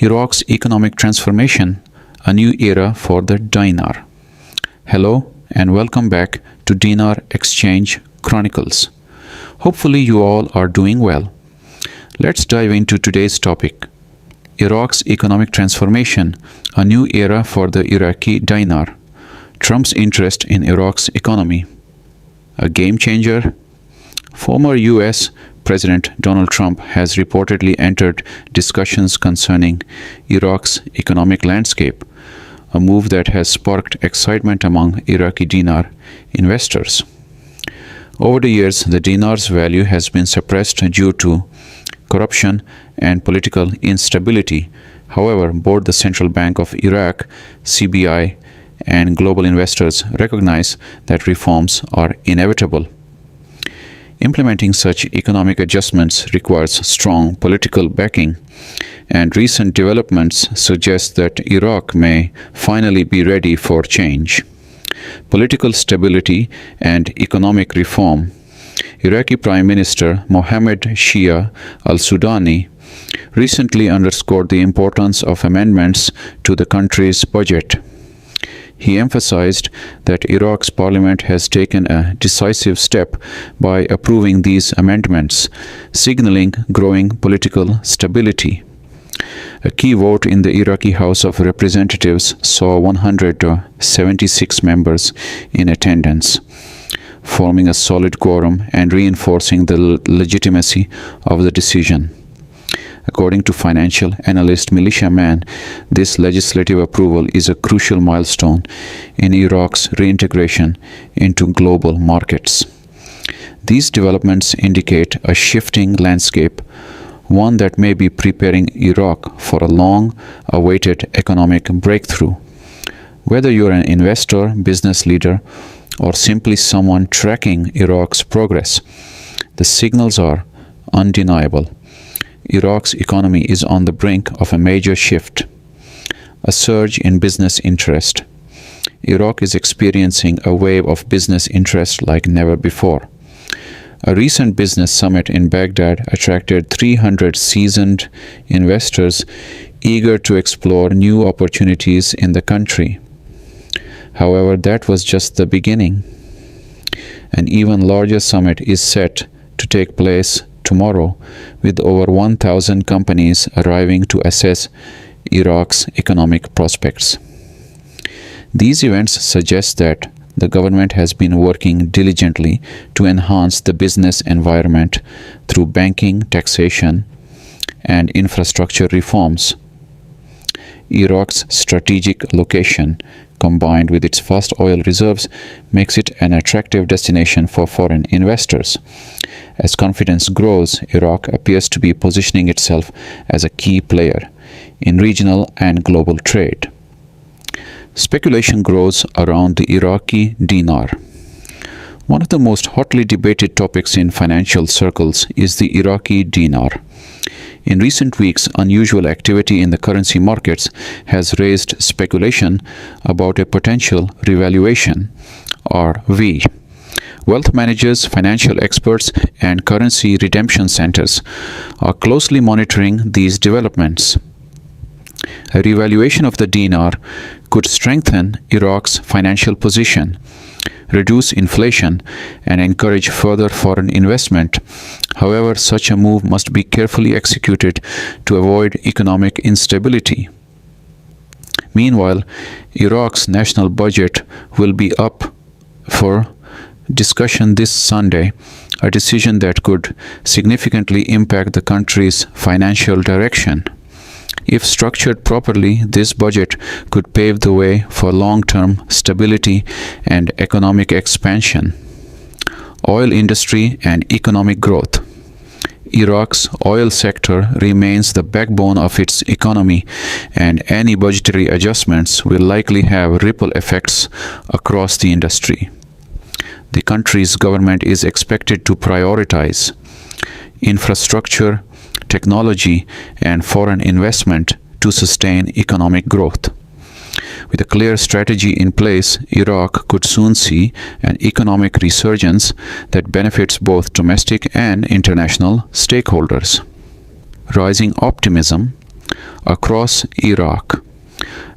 Iraq's economic transformation, a new era for the dinar. Hello and welcome back to Dinar Exchange Chronicles. Hopefully you all are doing well. Let's dive into today's topic. Iraq's economic transformation, a new era for the Iraqi dinar. Trump's interest in Iraq's economy. A game changer? Former US President Donald Trump has reportedly entered discussions concerning Iraq's economic landscape, a move that has sparked excitement among Iraqi dinar investors. Over the years, the dinar's value has been suppressed due to corruption and political instability. However, both the Central Bank of Iraq, CBI, and global investors recognize that reforms are inevitable. Implementing such economic adjustments requires strong political backing, and recent developments suggest that Iraq may finally be ready for change. Political stability and economic reform. Iraqi Prime Minister Mohammed Shia al-Sudani recently underscored the importance of amendments to the country's budget. He emphasized that Iraq's parliament has taken a decisive step by approving these amendments, signaling growing political stability. A key vote in the Iraqi House of Representatives saw 176 members in attendance, forming a solid quorum and reinforcing the legitimacy of the decision. According to financial analyst Militia Man, this legislative approval is a crucial milestone in Iraq's reintegration into global markets. These developments indicate a shifting landscape, one that may be preparing Iraq for a long-awaited economic breakthrough. Whether you're an investor, business leader, or simply someone tracking Iraq's progress, the signals are undeniable. Iraq's economy is on the brink of a major shift. A surge in business interest. Iraq is experiencing a wave of business interest like never before. A recent business summit in Baghdad attracted 300 seasoned investors eager to explore new opportunities in the country. However, that was just the beginning. An even larger summit is set to take place tomorrow, with over 1,000 companies arriving to assess Iraq's economic prospects. These events suggest that the government has been working diligently to enhance the business environment through banking, taxation, and infrastructure reforms. Iraq's strategic location, combined with its vast oil reserves, makes it an attractive destination for foreign investors. As confidence grows, Iraq appears to be positioning itself as a key player in regional and global trade. Speculation grows around the Iraqi dinar. One of the most hotly debated topics in financial circles is the Iraqi dinar. In recent weeks, unusual activity in the currency markets has raised speculation about a potential revaluation, or V. Wealth managers, financial experts, and currency redemption centers are closely monitoring these developments. A revaluation of the dinar could strengthen Iraq's financial position, reduce inflation, and encourage further foreign investment. However, such a move must be carefully executed to avoid economic instability. Meanwhile, Iraq's national budget will be up for discussion this Sunday, a decision that could significantly impact the country's financial direction. If structured properly, this budget could pave the way for long-term stability and economic expansion. Oil industry and economic growth. Iraq's oil sector remains the backbone of its economy, and any budgetary adjustments will likely have ripple effects across the industry. The country's government is expected to prioritize infrastructure, technology, and foreign investment to sustain economic growth. With a clear strategy in place, Iraq could soon see an economic resurgence that benefits both domestic and international stakeholders. Rising optimism. across Iraq.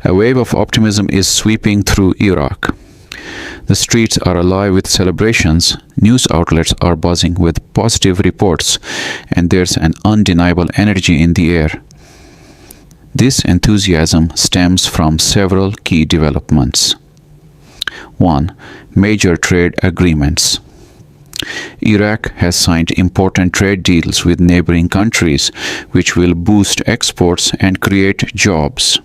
A wave of optimism is sweeping through Iraq. The streets are alive with celebrations, news outlets are buzzing with positive reports, and there's an undeniable energy in the air. This enthusiasm stems from several key developments. 1. Major trade agreements. Iraq has signed important trade deals with neighboring countries, which will boost exports and create jobs.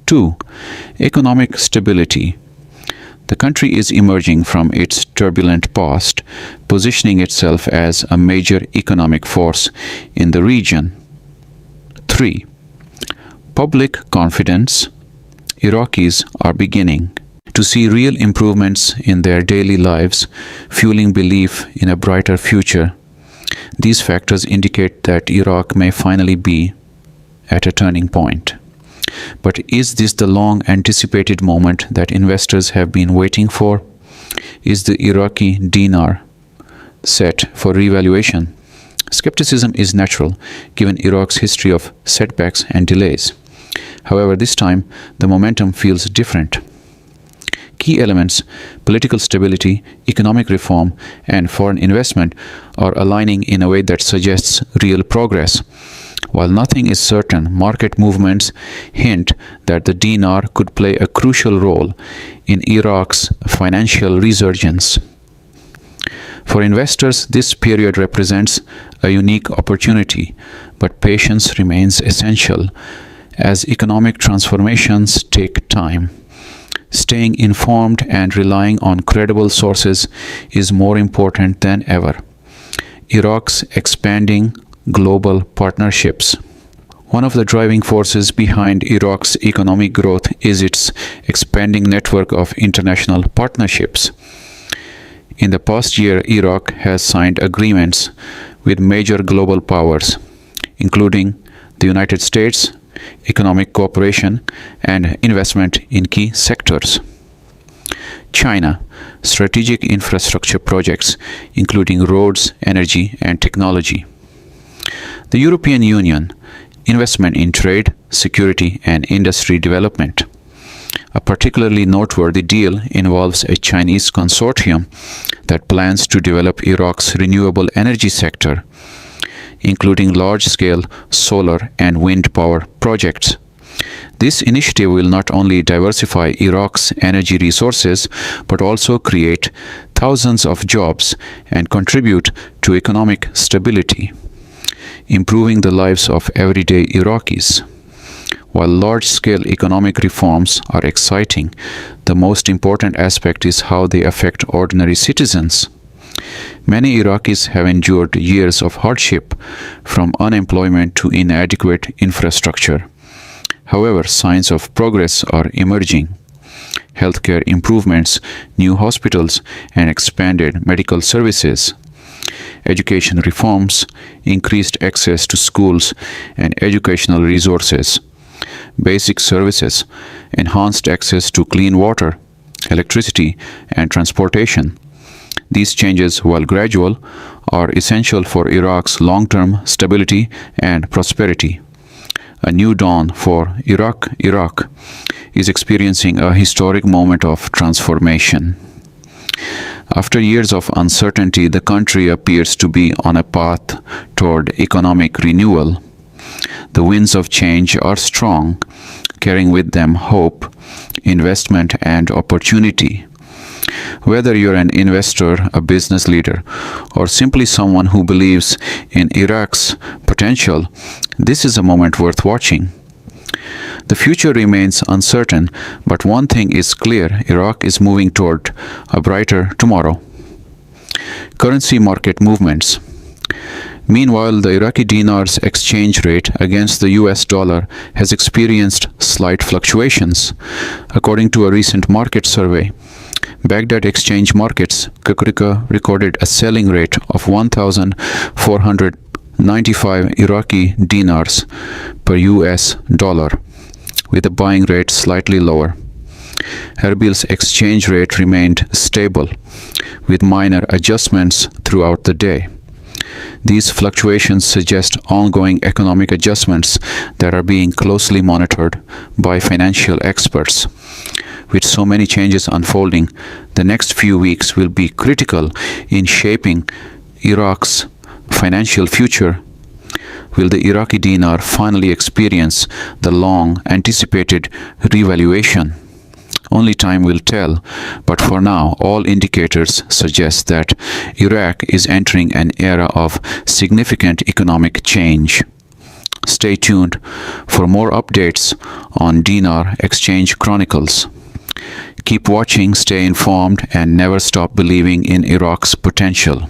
2. Economic stability. The country is emerging from its turbulent past, positioning itself as a major economic force in the region. 3. Public confidence. Iraqis are beginning to see real improvements in their daily lives, fueling belief in a brighter future. These factors indicate that Iraq may finally be at a turning point. But is this the long-anticipated moment that investors have been waiting for? Is the Iraqi dinar set for revaluation? Skepticism is natural, given Iraq's history of setbacks and delays. However, this time, the momentum feels different. Key elements, political stability, economic reform, and foreign investment are aligning in a way that suggests real progress. While nothing is certain, market movements hint that the dinar could play a crucial role in Iraq's financial resurgence. For investors, this period represents a unique opportunity, but patience remains essential as economic transformations take time. Staying informed and relying on credible sources is more important than ever. Iraq's expanding global partnerships. One of the driving forces behind Iraq's economic growth is its expanding network of international partnerships. In the past year, Iraq has signed agreements with major global powers, including the United States, economic cooperation, and investment in key sectors. China, strategic infrastructure projects, including roads, energy, and technology. The European Union, investment in trade, security, and industry development. A particularly noteworthy deal involves a Chinese consortium that plans to develop Iraq's renewable energy sector, including large-scale solar and wind power projects. This initiative will not only diversify Iraq's energy resources, but also create thousands of jobs and contribute to economic stability, improving the lives of everyday Iraqis. While large-scale economic reforms are exciting, the most important aspect is how they affect ordinary citizens. Many Iraqis have endured years of hardship, from unemployment to inadequate infrastructure. However, signs of progress are emerging. Healthcare improvements, new hospitals, and expanded medical services. Education reforms, increased access to schools and educational resources. Basic services, enhanced access to clean water, electricity, and transportation. These changes, while gradual, are essential for Iraq's long-term stability and prosperity. A new dawn for Iraq. Iraq is experiencing a historic moment of transformation. After years of uncertainty, the country appears to be on a path toward economic renewal. The winds of change are strong, carrying with them hope, investment, and opportunity. Whether you're an investor, a business leader, or simply someone who believes in Iraq's potential, this is a moment worth watching. The future remains uncertain, but one thing is clear: Iraq is moving toward a brighter tomorrow. Currency market movements. Meanwhile, the Iraqi dinar's exchange rate against the US dollar has experienced slight fluctuations. According to a recent market survey, Baghdad exchange markets, Kukurika, recorded a selling rate of 1,495 Iraqi dinars per US dollar, with a buying rate slightly lower. Erbil's exchange rate remained stable, with minor adjustments throughout the day. These fluctuations suggest ongoing economic adjustments that are being closely monitored by financial experts. With so many changes unfolding, the next few weeks will be critical in shaping Iraq's financial future. Will the Iraqi dinar finally experience the long-anticipated revaluation? Only time will tell, but for now, all indicators suggest that Iraq is entering an era of significant economic change. Stay tuned for more updates on Dinar Exchange Chronicles. Keep watching, stay informed, and never stop believing in Iraq's potential.